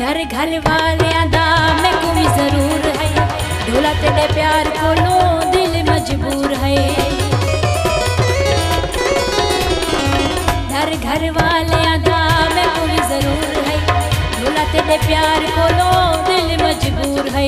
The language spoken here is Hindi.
डर घर वाले दा मैं को भी जरूर है, ढोला तेरे प्यार को लो दिल मजबूर है। डर घर वाले दा मैं को भी जरूर है, ढोला तेरे प्यार को लो दिल मजबूर है।